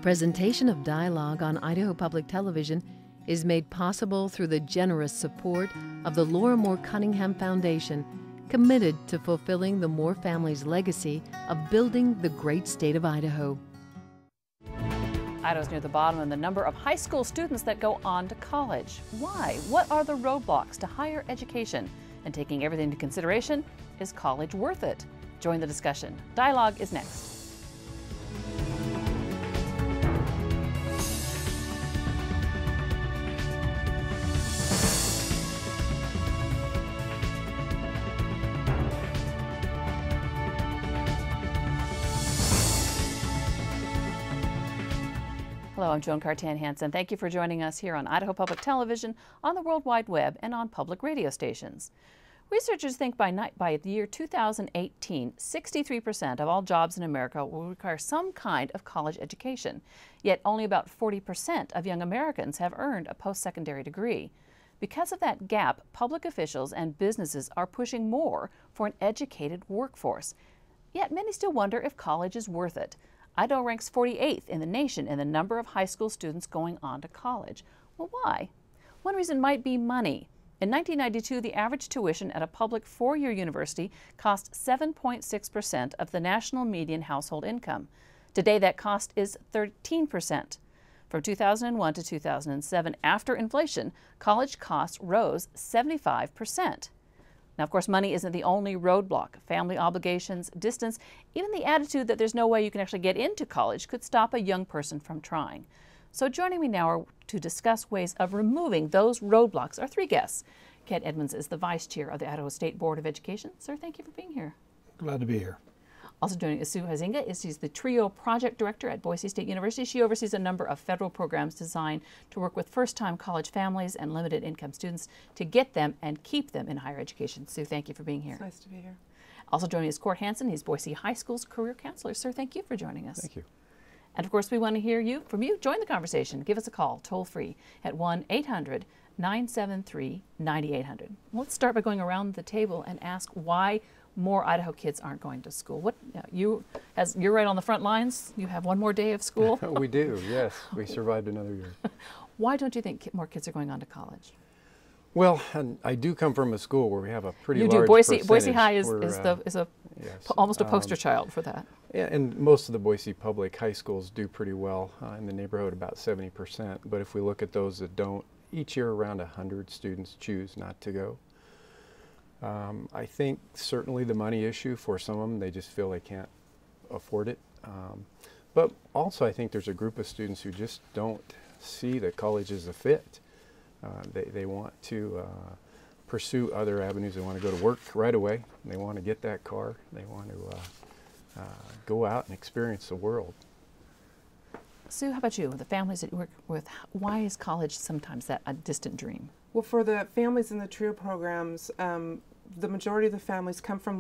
Presentation of dialogue on Idaho Public Television is made possible through the generous support of the Laura Moore Cunningham Foundation, committed to fulfilling the Moore family's legacy of building the great state of Idaho. Idaho's near the bottom in the number of high school students that go on to college. Why? What are the roadblocks to higher education? And taking everything into consideration, is college worth it? Join the discussion. Dialogue is next. Hello, I'm Joan Cartan-Hansen. Thank you for joining us here on Idaho Public Television, on the World Wide Web, and on public radio stations. Researchers think by the year 2018, 63% of all jobs in America will require some kind of college education. Yet only about 40% of young Americans have earned a post-secondary degree. Because of that gap, public officials and businesses are pushing more for an educated workforce. Yet many still wonder if college is worth it. Idaho ranks 48th in the nation in the number of high school students going on to college. Well, why? One reason might be money. In 1992, the average tuition at a public four-year university cost 7.6% of the national median household income. Today, that cost is 13%. From 2001 to 2007, after inflation, college costs rose 75%. Now, of course, money isn't the only roadblock. Family obligations, distance, even the attitude that there's no way you can actually get into college could stop a young person from trying. So joining me now to discuss ways of removing those roadblocks are three guests. Ken Edmonds is the Vice Chair of the Idaho State Board of Education. Sir, thank you for being here. Glad to be here. Also joining us, Sue Huizenga. She's the TRIO Project Director at Boise State University. She oversees a number of federal programs designed to work with first-time college families and limited income students to get them and keep them in higher education. Sue, thank you for being here. It's nice to be here. Also joining us, Court Hansen. He's Boise High School's career counselor. Sir, thank you for joining us. Thank you. And of course, we want to hear from you. Join the conversation. Give us a call, toll free, at 1-800-973-9800. Let's start by going around the table and ask why more Idaho kids aren't going to school. You're right on the front lines. You have one more day of school. We do, yes. We survived another year. Why don't you think more kids are going on to college? Well, and I do come from a school where we have a pretty large percentage. Boise High is almost a poster yes. child for that. Yeah, and most of the Boise public high schools do pretty well, in the neighborhood about 70%. But if we look at those that don't, each year around 100 students choose not to go. I think certainly the money issue for some of them, they just feel they can't afford it. But also I think there's a group of students who just don't see that college is a fit. They want to pursue other avenues. They want to go to work right away. They want to get that car. They want to go out and experience the world. Sue, how about you? The families that you work with, why is college sometimes a distant dream? Well, for the families in the TRIO programs, the majority of the families come from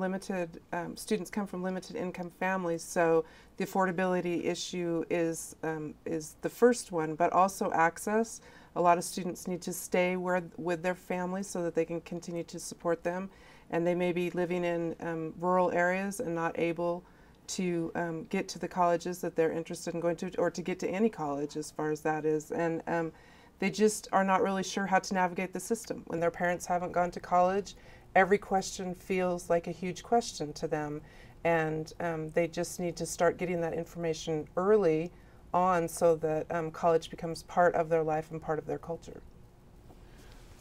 students come from limited income families, so the affordability issue is the first one, but also access. A lot of students need to stay with their families so that they can continue to support them, and they may be living in rural areas and not able to get to the colleges that they're interested in going to, or to get to any college as far as that is. And they just are not really sure how to navigate the system. When their parents haven't gone to college, every question feels like a huge question to them, and they just need to start getting that information early on so that college becomes part of their life and part of their culture.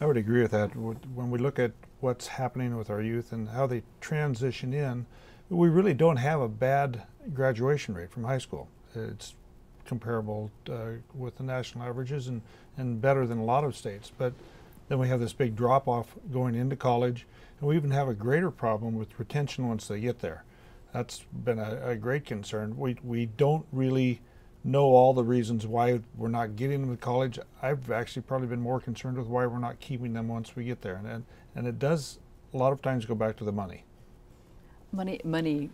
I would agree with that. When we look at what's happening with our youth and how they transition in, we really don't have a bad graduation rate from high school. It's comparable with the national averages and better than a lot of states. But then we have this big drop-off going into college, and we even have a greater problem with retention once they get there. That's been a great concern. We don't really know all the reasons why we're not getting them to college. I've actually probably been more concerned with why we're not keeping them once we get there. And it does a lot of times go back to the money. Money,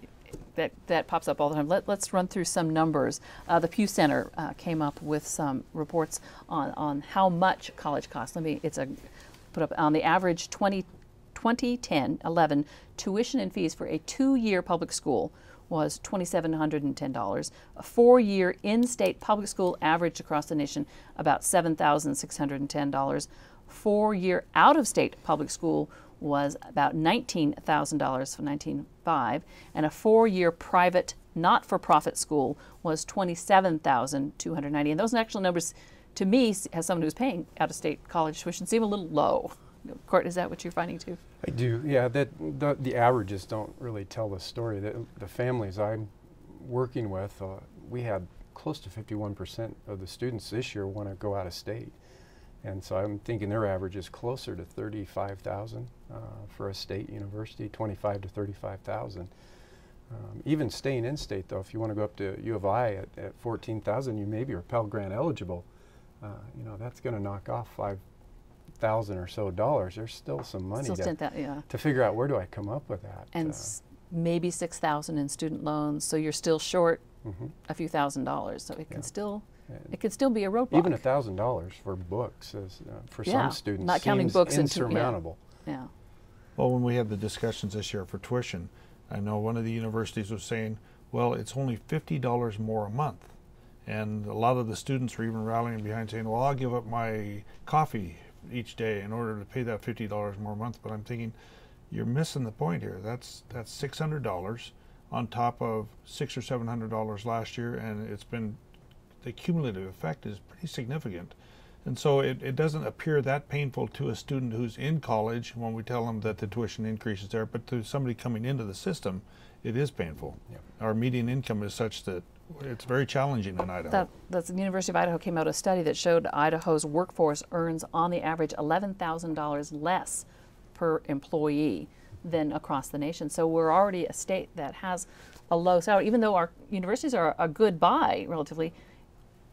that pops up all the time. Let's run through some numbers. The Pew Center came up with some reports on how much college costs. Put up on the average 2010-11 tuition and fees for a 2-year public school was $2,710. A 4-year in-state public school averaged across the nation about $7,610. 4-year out-of-state public school was about $19,000 for 19.5, and a 4-year private not-for-profit school was $27,290. And those actual numbers, to me, as someone who's paying out-of-state college tuition, seem a little low. Court, is that what you're finding too? I do, yeah. The averages don't really tell the story. The families I'm working with, we had close to 51% of the students this year want to go out of state. And so I'm thinking their average is closer to 35,000 for a state university, 25 to 35,000. Even staying in state, though, if you want to go up to U of I at 14,000, you maybe are Pell Grant eligible. You know, that's going to knock off $5,000 or so dollars. There's still some money to figure out where do I come up with that. And maybe $6,000 in student loans, so you're still short a few $1,000s. So it can still. It could still be a roadblock. Even $1,000 for books is, for some students, not counting books, insurmountable. Yeah. Well, when we had the discussions this year for tuition, I know one of the universities was saying, well, it's only $50 more a month. And a lot of the students were even rallying behind saying, well, I'll give up my coffee each day in order to pay that $50 more a month. But I'm thinking, you're missing the point here. That's $600 on top of $600 or $700 last year, and it's been, the cumulative effect is pretty significant. And so it doesn't appear that painful to a student who's in college when we tell them that the tuition increase is there, but to somebody coming into the system, it is painful. Yep. Our median income is such that it's very challenging in Idaho. The University of Idaho came out with a study that showed Idaho's workforce earns on the average $11,000 less per employee than across the nation. So we're already a state that has a low salary. Even though our universities are a good buy relatively,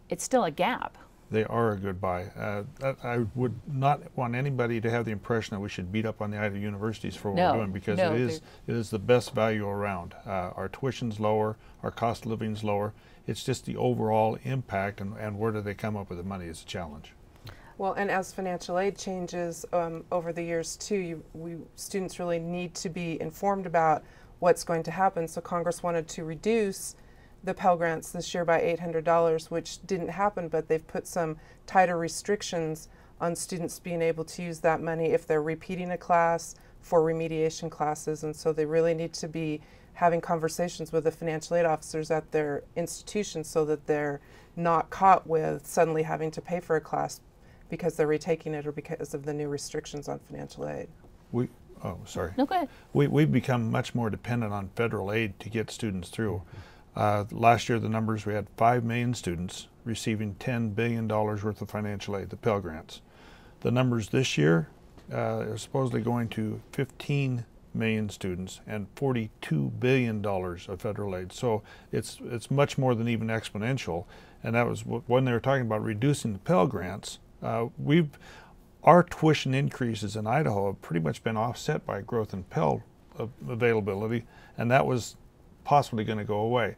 it's still a gap. They are a good buy. I would not want anybody to have the impression that we should beat up on the Idaho universities for what we're doing, because it is the best value around. Our tuition's lower, our cost of living's lower. It's just the overall impact and where do they come up with the money is a challenge. Well, and as financial aid changes over the years too, students really need to be informed about what's going to happen. So Congress wanted to reduce the Pell Grants this year by $800, which didn't happen, but they've put some tighter restrictions on students being able to use that money if they're repeating a class for remediation classes. And so they really need to be having conversations with the financial aid officers at their institutions so that they're not caught with suddenly having to pay for a class because they're retaking it or because of the new restrictions on financial aid. Oh, sorry. No, go ahead. We've become much more dependent on federal aid to get students through. Last year, the numbers, we had 5 million students receiving $10 billion worth of financial aid, the Pell Grants. The numbers this year are supposedly going to 15 million students and $42 billion of federal aid. So it's much more than even exponential. And that was when they were talking about reducing the Pell Grants. Our tuition increases in Idaho have pretty much been offset by growth in Pell availability, and that was possibly going to go away.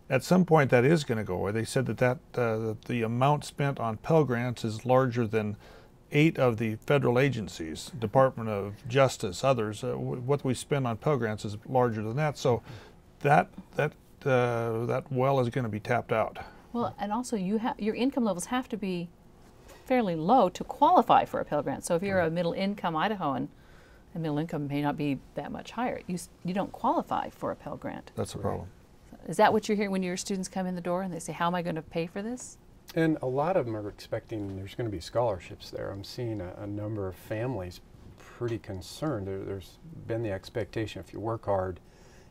At some point that is going to go away. They said that the amount spent on Pell Grants is larger than 8 of the federal agencies, Department of Justice, others. What we spend on Pell Grants is larger than that. So that well is going to be tapped out. Well, and also your income levels have to be fairly low to qualify for a Pell Grant. So if you're a middle-income Idahoan, and middle income may not be that much higher, you don't qualify for a Pell Grant. That's the problem. Is that what you're hearing when your students come in the door and they say, how am I going to pay for this? And a lot of them are expecting there's going to be scholarships there. I'm seeing a number of families pretty concerned. There's been the expectation if you work hard,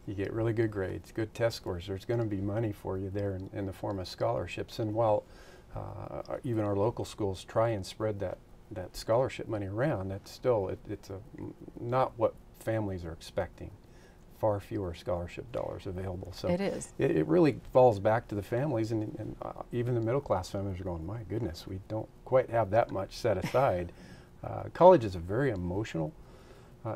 you get really good grades, good test scores, there's going to be money for you there in the form of scholarships. And while even our local schools try and spread that scholarship money around, that's still, it's not what families are expecting. Far fewer scholarship dollars available. So it is. It really falls back to the families, and even the middle class families are going, my goodness, we don't quite have that much set aside. College is a very emotional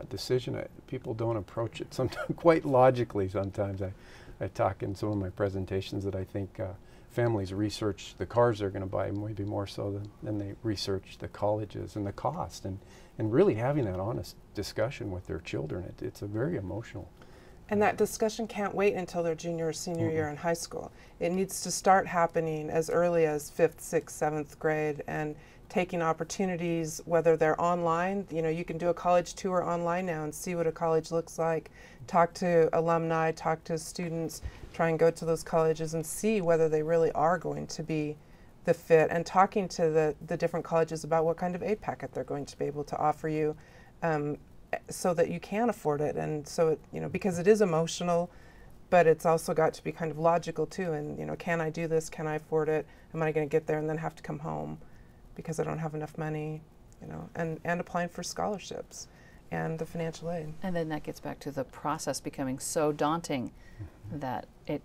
decision. People don't approach it sometimes quite logically sometimes. I talk in some of my presentations that I think families research the cars they're going to buy maybe more so than they research the colleges and the cost, and really having that honest discussion with their children. It's a very emotional And that discussion can't wait until their junior or senior year in high school. It needs to start happening as early as 5th, 6th, 7th grade, and taking opportunities, whether they're online. You know, you can do a college tour online now and see what a college looks like, talk to alumni, talk to students, try and go to those colleges and see whether they really are going to be the fit, and talking to the different colleges about what kind of aid packet they're going to be able to offer you, so that you can afford it. And so it, you know, because it is emotional, but it's also got to be kind of logical too. And, you know, can I do this? Can I afford it? Am I going to get there and then have to come home because I don't have enough money? You know, and applying for scholarships and the financial aid. And then that gets back to the process becoming so daunting that it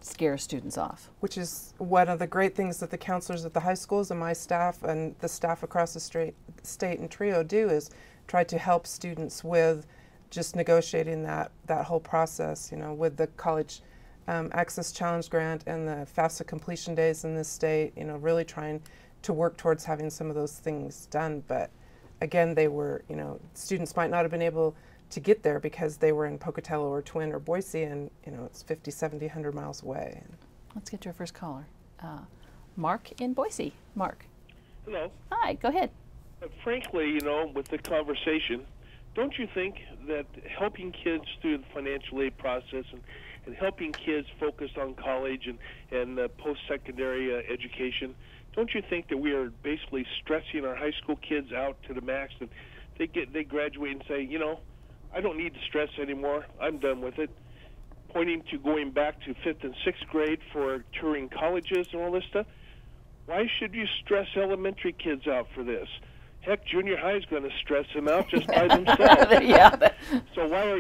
scares students off. Which is one of the great things that the counselors at the high schools and my staff and the staff across the state and TRIO do, is try to help students with just negotiating that whole process, you know, with the College Access Challenge Grant and the FAFSA completion days in this state, you know, really trying to work towards having some of those things done. But again, they were, you know, students might not have been able to get there because they were in Pocatello or Twin or Boise, and, you know, it's 50, 70, 100 miles away. Let's get to our first caller. Mark in Boise. Mark. Hello. Hi, go ahead. Frankly, you know, with the conversation, don't you think that helping kids through the financial aid process and helping kids focus on college and post-secondary education, don't you think that we are basically stressing our high school kids out to the max, and they graduate and say, you know, I don't need to stress anymore, I'm done with it, pointing to going back to 5th and 6th grade for touring colleges and all this stuff? Why should you stress elementary kids out for this? Heck, junior high is going to stress them out just by themselves. Yeah. So why are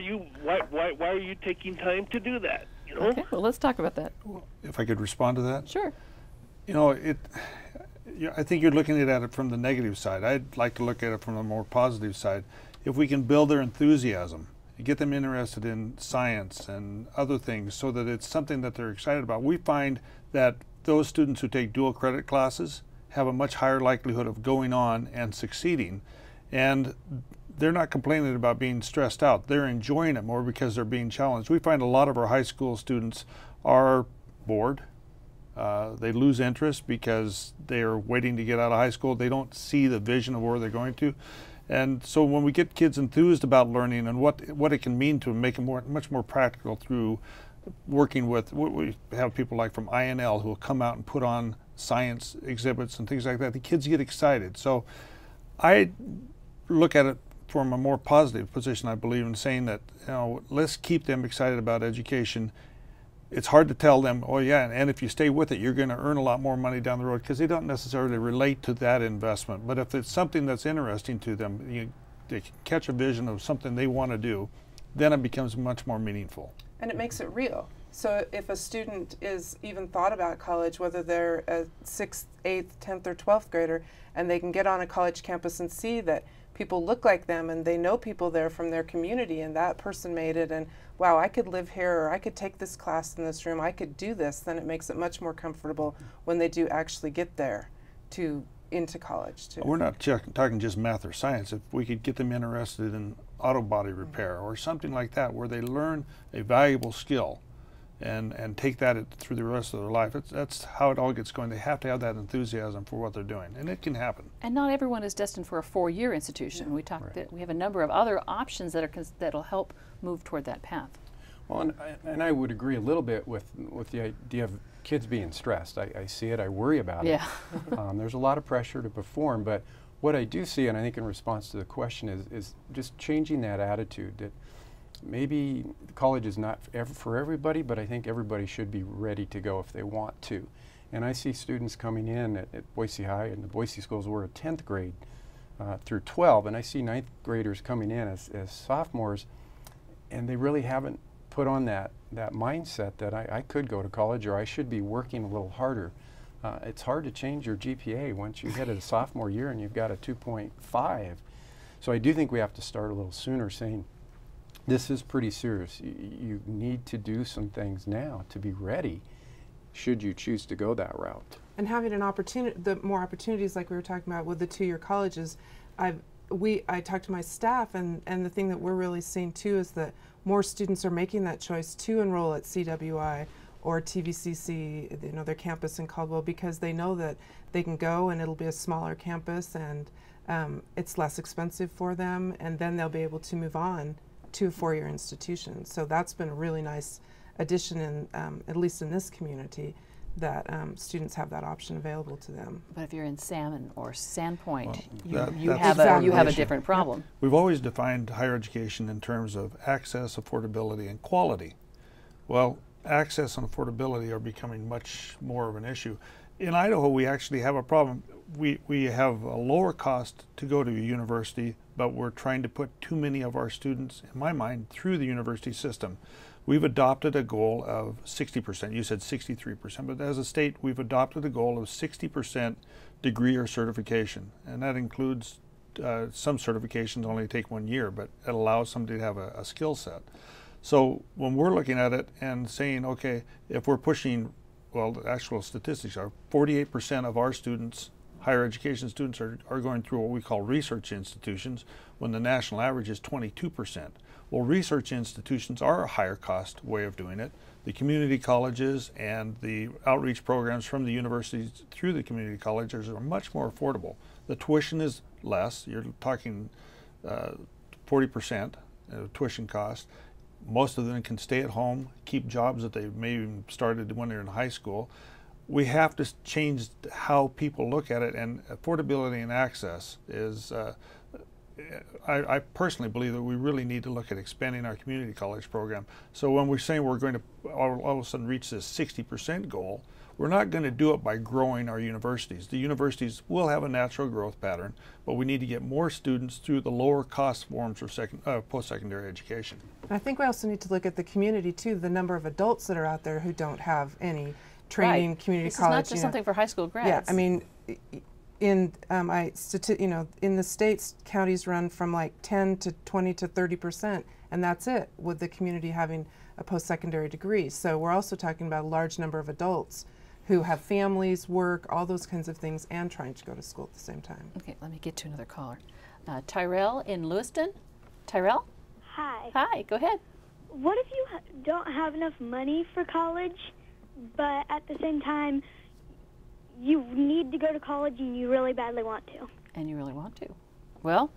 you taking time to do that? You know? Okay, well, let's talk about that. If I could respond to that? Sure. You know, I think you're looking at it from the negative side. I'd like to look at it from the more positive side. If we can build their enthusiasm, get them interested in science and other things so that it's something that they're excited about. We find that those students who take dual credit classes have a much higher likelihood of going on and succeeding, and they're not complaining about being stressed out. They're enjoying it more because they're being challenged. We find a lot of our high school students are bored. They lose interest because they're waiting to get out of high school. They don't see the vision of where they're going to. And so when we get kids enthused about learning and what it can mean to make it much more practical through working with, we have people like from INL who will come out and put on science exhibits and things like that. The kids get excited. So I look at it from a more positive position, I believe, in saying that, you know, let's keep them excited about education. It's hard to tell them, oh yeah, and if you stay with it, you're going to earn a lot more money down the road, because they don't necessarily relate to that investment. But if it's something that's interesting to them, they can catch a vision of something they want to do, then it becomes much more meaningful. And it makes it real. So if a student is even thought about college, whether they're a 6th, 8th, 10th, or 12th grader, and they can get on a college campus and see that people look like them and they know people there from their community, and that person made it, and wow, I could live here, or I could take this class in this room, I could do this, then it makes it much more comfortable when they do actually get there into college too. We're not talking just math or science. If we could get them interested in auto body repair or something like that, where they learn a valuable skill and take that through the rest of their life, that's how it all gets going. They have to have that enthusiasm for what they're doing, and it can happen. And not everyone is destined for a 4-year institution. We talked that we have a number of other options that'll help move toward that path. Well, and I would agree a little bit with the idea of kids being stressed. I see it, I worry about it. There's a lot of pressure to perform, but what I do see, and I think in response to the question, is just changing that attitude that maybe college is not for everybody, but I think everybody should be ready to go if they want to. And I see students coming in at Boise High, and the Boise schools were a 10th grade through 12, and I see 9th graders coming in as sophomores, and they really haven't put on that mindset that I could go to college, or I should be working a little harder. It's hard to change your GPA once you hit a sophomore year and you've got a 2.5. So I do think we have to start a little sooner, saying this is pretty serious. You need to do some things now to be ready should you choose to go that route. And having an opportunity, the more opportunities like we were talking about with the 2-year colleges, I talked to my staff, and the thing that we're really seeing too is that more students are making that choice to enroll at CWI or TVCC, you know, their campus in Caldwell, because they know that they can go and it'll be a smaller campus, and it's less expensive for them, and then they'll be able to move on to a four-year institution. So that's been a really nice addition, in, at least in this community, that students have that option available to them. But if you're in Salmon or Sandpoint, Well, you that's have a issue. different problem. We've always defined higher education in terms of access, affordability, and quality. Well, access and affordability are becoming much more of an issue. In Idaho, we actually have a problem. We have a lower cost to go to a university, but we're trying to put too many of our students, in my mind, through the university system. We've adopted a goal of 60%. You said 63%, but as a state, we've adopted a goal of 60% degree or certification, and that includes some certifications only take 1 year, but it allows somebody to have a skill set. So when we're looking at it and saying, okay, if we're pushing, well, the actual statistics are 48% of our students, higher education students, are going through what we call research institutions, when the national average is 22%. Well, research institutions are a higher cost way of doing it. The community colleges and the outreach programs from the universities through the community colleges are much more affordable. The tuition is less. You're talking 40% tuition cost. Most of them can stay at home, keep jobs that they maybe started when they're in high school. We have to change how people look at it, and affordability and access is, I personally believe that we really need to look at expanding our community college program. So when we're saying we're going to all of a sudden reach this 60% goal, we're not going to do it by growing our universities. The universities will have a natural growth pattern, but we need to get more students through the lower cost forms of post-secondary education. I think we also need to look at the community too, the number of adults that are out there who don't have any training, community college. This is not just something for high school grads. Yeah, I mean, in in the states, counties run from like 10 to 20 to 30%, and that's it, with the community having a post-secondary degree. So we're also talking about a large number of adults who have families, work, all those kinds of things, and trying to go to school at the same time. Okay, let me get to another caller. Tyrell in Lewiston. Tyrell? Hi. Hi, go ahead. What if you don't have enough money for college, but at the same time you need to go to college and you really badly want to? And you really want to. Well,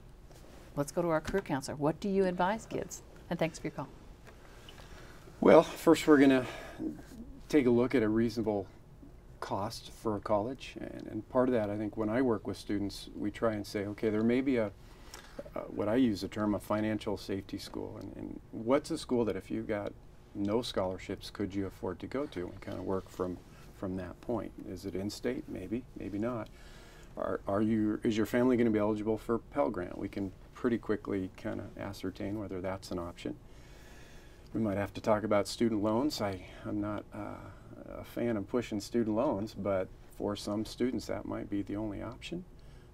let's go to our career counselor. What do you advise kids? And thanks for your call. Well, first we're going to take a look at a reasonable cost for a college, and part of that, I think, when I work with students, we try and say, okay, there may be a what I use the term a financial safety school, and what's a school that if you got no scholarships could you afford to go to, and kind of work from that point. Is it in-state? Maybe, maybe not. Is your family going to be eligible for Pell Grant? We can pretty quickly kind of ascertain whether that's an option. We might have to talk about student loans. I'm not a fan of pushing student loans, but for some students that might be the only option.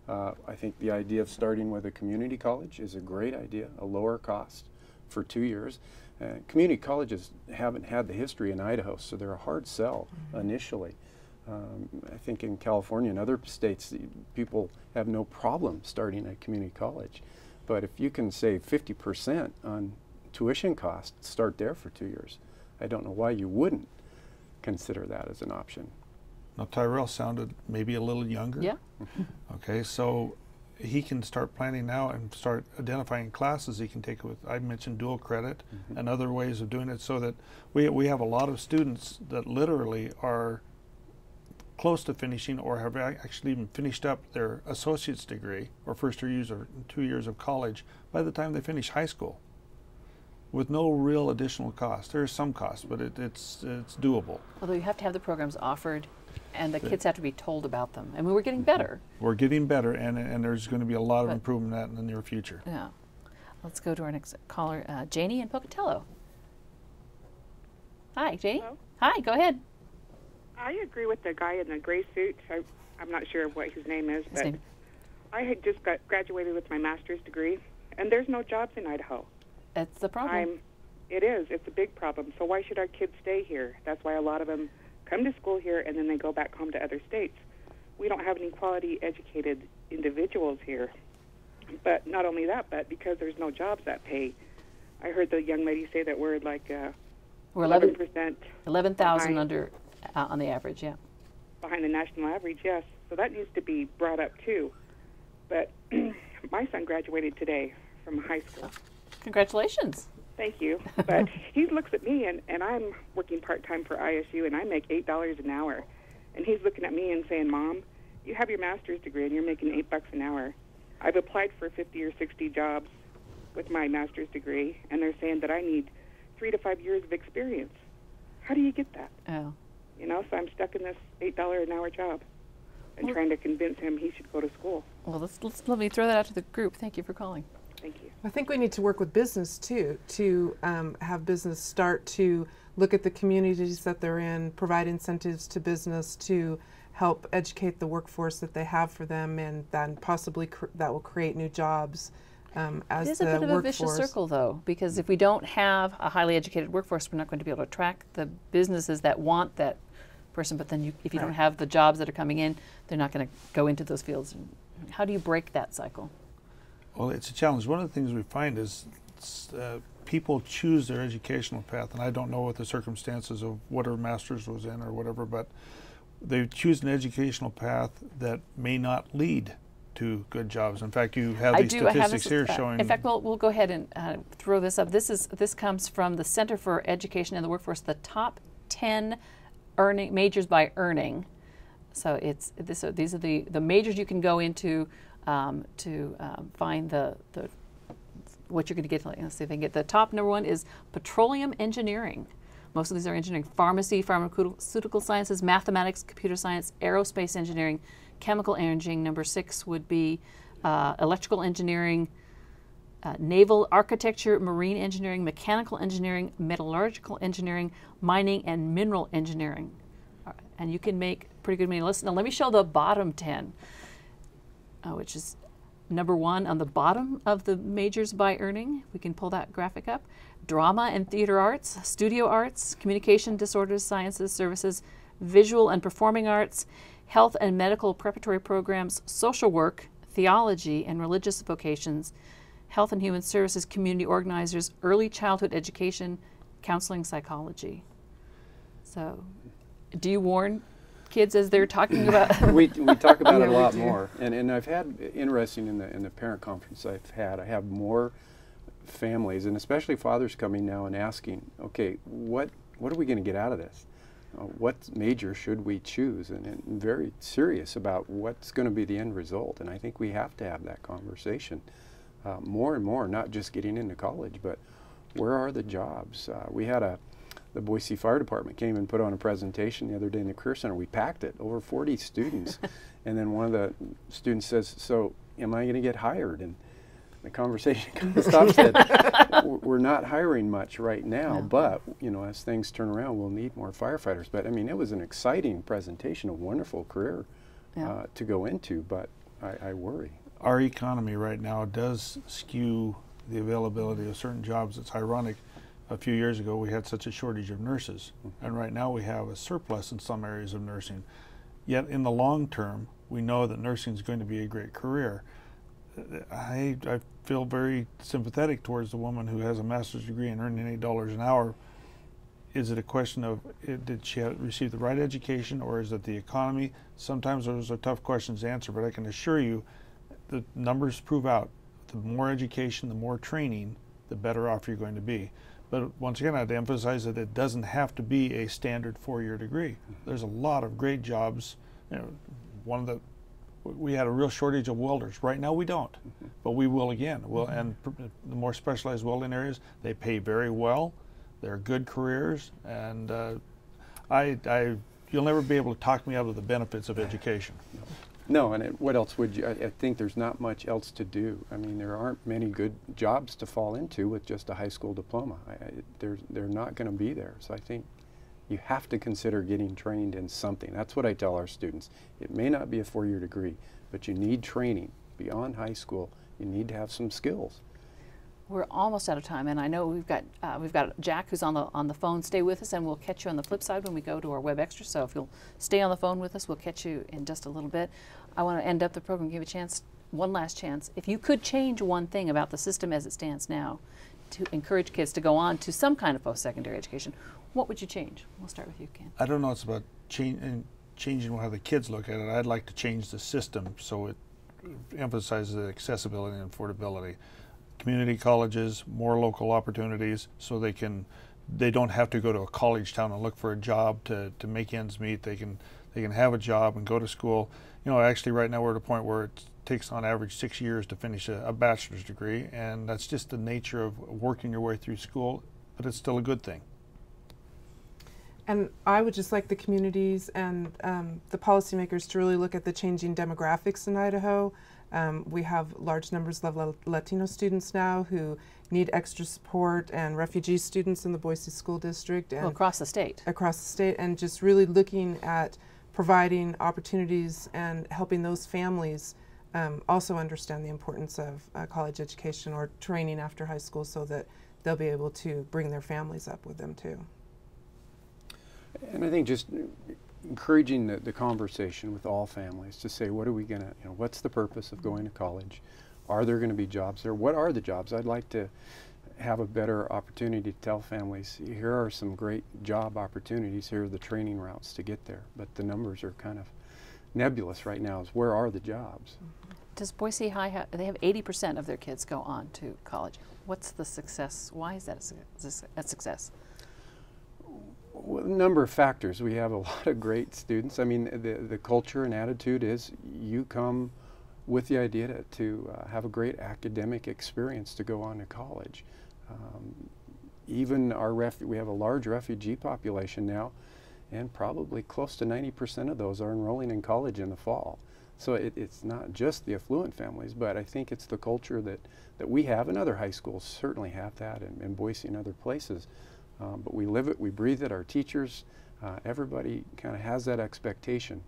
I think the idea of starting with a community college is a great idea, a lower cost for 2 years. Community colleges haven't had the history in Idaho, so they're a hard sell initially. I think in California and other states, people have no problem starting a community college. But if you can save 50% on tuition costs, start there for 2 years. I don't know why you wouldn't consider that as an option. Now, Tyrell sounded maybe a little younger. Yeah. Okay, so he can start planning now and start identifying classes he can take with, I mentioned dual credit and other ways of doing it, so that we have a lot of students that literally are close to finishing or have actually even finished up their associate's degree or first year or 2 years of college by the time they finish high school, with no real additional cost. There is some cost, but it's doable. Although you have to have the programs offered, and the kids have to be told about them. I mean, we're getting better. We're getting better, and there's going to be a lot of improvement in that in the near future. Yeah. Let's go to our next caller, Janie in Pocatello. Hi, Janie. Hello? Hi, go ahead. I agree with the guy in the gray suit. I'm not sure what his name is, but I had just graduated with my master's degree, and there's no jobs in Idaho. That's the problem. It is. It's a big problem. So why should our kids stay here? That's why a lot of them come to school here, and then they go back home to other states. We don't have any quality educated individuals here. But not only that, but because there's no jobs that pay. I heard the young lady say that we're like We're 11%. 11,000 under on the average, yeah. Behind the national average, yes. So that needs to be brought up too. But my son graduated today from high school. Congratulations. Thank you. But he looks at me, and I'm working part-time for ISU, and I make $8 an hour. And he's looking at me and saying, Mom, you have your master's degree, and you're making $8 an hour. I've applied for 50 or 60 jobs with my master's degree, and they're saying that I need 3 to 5 years of experience. How do you get that? Oh. You know, so I'm stuck in this $8 an hour job and trying to convince him he should go to school. Well, let me throw that out to the group. Thank you for calling. Thank you. I think we need to work with business too, to have business start to look at the communities that they're in, provide incentives to business to help educate the workforce that they have for them, and then possibly that will create new jobs as it is the a bit of a workforce. vicious circle, though, because if we don't have a highly educated workforce, we're not going to be able to attract the businesses that want that person. But then if you don't have the jobs that are coming in, they're not going to go into those fields. How do you break that cycle? Well, it's a challenge. One of the things we find is people choose their educational path, and I don't know what the circumstances of what her master's was in or whatever, but they choose an educational path that may not lead to good jobs. In fact, you have these statistics here showing. In fact, we'll go ahead and throw this up. This comes from the Center for Education and the Workforce. The top 10 majors by earning. So these are the majors you can go into to find what you're going to get. Let's see if I can get the top number one is petroleum engineering. Most of these are engineering, pharmacy, pharmaceutical sciences, mathematics, computer science, aerospace engineering, chemical engineering. Number 6 would be electrical engineering, naval architecture, marine engineering, mechanical engineering, metallurgical engineering, mining, and mineral engineering. And you can make pretty good money. Now let me show the bottom 10, which is number 1 on the bottom of the majors by earning. We can pull that graphic up. Drama and theater arts, studio arts, communication disorders, sciences, services, visual and performing arts, health and medical preparatory programs, social work, theology and religious vocations, health and human services, community organizers, early childhood education, counseling, psychology. So, do you warn kids as they're talking about? we talk about it a lot more, and I've had interesting in the parent conference I have more families, and especially fathers, coming now and asking, okay, what are we going to get out of this? What major should we choose? And very serious about what's going to be the end result. And I think we have to have that conversation more and more, not just getting into college, but where are the jobs? We had the Boise Fire Department came and put on a presentation the other day in the Career Center. We packed it, over 40 students. And then one of the students says, so am I going to get hired? And the conversation kind of stops at, we're not hiring much right now, but as things turn around, we'll need more firefighters. But I mean, it was an exciting presentation, a wonderful career to go into, but I worry. Our economy right now does skew the availability of certain jobs. It's ironic. A few years ago, we had such a shortage of nurses, and right now we have a surplus in some areas of nursing. Yet in the long term, we know that nursing is going to be a great career. I feel very sympathetic towards the woman who has a master's degree and earning $8 an hour. Is it a question of did she receive the right education, or is it the economy? Sometimes those are tough questions to answer, but I can assure you the numbers prove out the more education, the more training, the better off you're going to be. But once again, I'd emphasize that it doesn't have to be a standard 4-year degree. There's a lot of great jobs. We had a real shortage of welders. Right now we don't, but we will again. And the more specialized welding areas, they pay very well. They're good careers, and you'll never be able to talk me out of the benefits of education. No, and what else would you, I think there's not much else to do. I mean, there aren't many good jobs to fall into with just a high school diploma. They're not going to be there. So I think you have to consider getting trained in something. That's what I tell our students. It may not be a 4-year degree, but you need training beyond high school. You need to have some skills. We're almost out of time, and I know we've got Jack who's on the phone. Stay with us, and we'll catch you on the flip side when we go to our web extra. So if you'll stay on the phone with us, we'll catch you in just a little bit. I want to end up the program, give you a chance, one last chance. If you could change one thing about the system as it stands now to encourage kids to go on to some kind of post-secondary education, what would you change? We'll start with you, Ken. I don't know. It's about changing how the kids look at it. I'd like to change the system so it emphasizes accessibility and affordability. Community colleges, more local opportunities, so they don't have to go to a college town and look for a job to make ends meet. They can have a job and go to school. You know, actually right now we're at a point where it takes on average 6 years to finish a bachelor's degree, and that's just the nature of working your way through school, but it's still a good thing. And I would just like the communities and the policymakers to really look at the changing demographics in Idaho. We have large numbers of Latino students now who need extra support, and refugee students in the Boise School District. And across the state. Across the state, and just really looking at providing opportunities and helping those families also understand the importance of college education or training after high school so that they'll be able to bring their families up with them too. And I think just encouraging the conversation with all families to say, what are we going to, what's the purpose of going to college? Are there going to be jobs there? What are the jobs? I'd like to have a better opportunity to tell families, here are some great job opportunities, here are the training routes to get there. But the numbers are kind of nebulous right now, is where are the jobs? Does Boise High they have 80% of their kids go on to college. What's the success? Why is that a success? Well, a number of factors. We have a lot of great students. I mean, the culture and attitude is you come with the idea to have a great academic experience to go on to college. Even we have a large refugee population now, and probably close to 90% of those are enrolling in college in the fall. So it's not just the affluent families, but I think it's the culture that we have, and other high schools certainly have that, in Boise and other places. But we live it, we breathe it, our teachers, everybody kind of has that expectation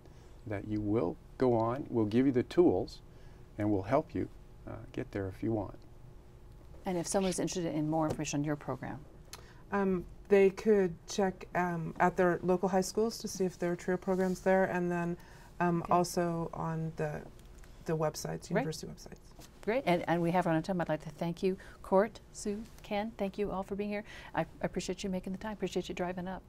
that you will go on, we'll give you the tools, and we'll help you get there if you want. And if someone's interested in more information on your program? They could check at their local high schools to see if there are TRIO programs there, and then also on the websites, university websites. Great, and we have run out of time. I'd like to thank you, Court, Sue, Ken, thank you all for being here. I appreciate you making the time, appreciate you driving up.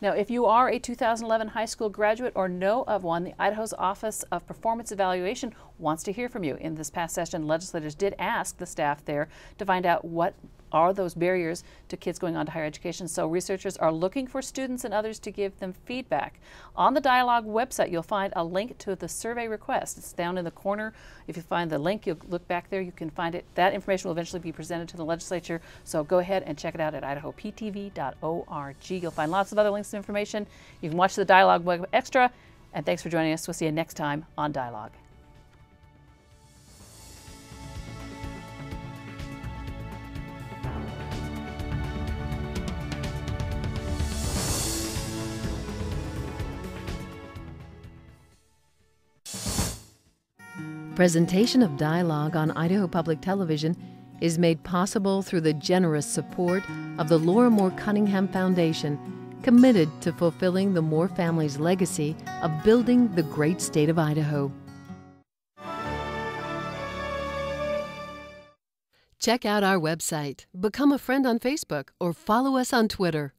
Now, if you are a 2011 high school graduate or know of one, the Idaho's Office of Performance Evaluation wants to hear from you. In this past session, legislators did ask the staff there to find out what are those barriers to kids going on to higher education. So researchers are looking for students and others to give them feedback. On the Dialogue website, you'll find a link to the survey request. It's down in the corner. If you find the link, you'll look back there, you can find it. That information will eventually be presented to the legislature. So go ahead and check it out at idahoptv.org. You'll find lots of other links and information. You can watch the Dialogue web extra. And thanks for joining us. We'll see you next time on Dialogue. Presentation of Dialogue on Idaho Public Television is made possible through the generous support of the Laura Moore Cunningham Foundation, committed to fulfilling the Moore family's legacy of building the great state of Idaho. Check out our website, become a friend on Facebook, or follow us on Twitter.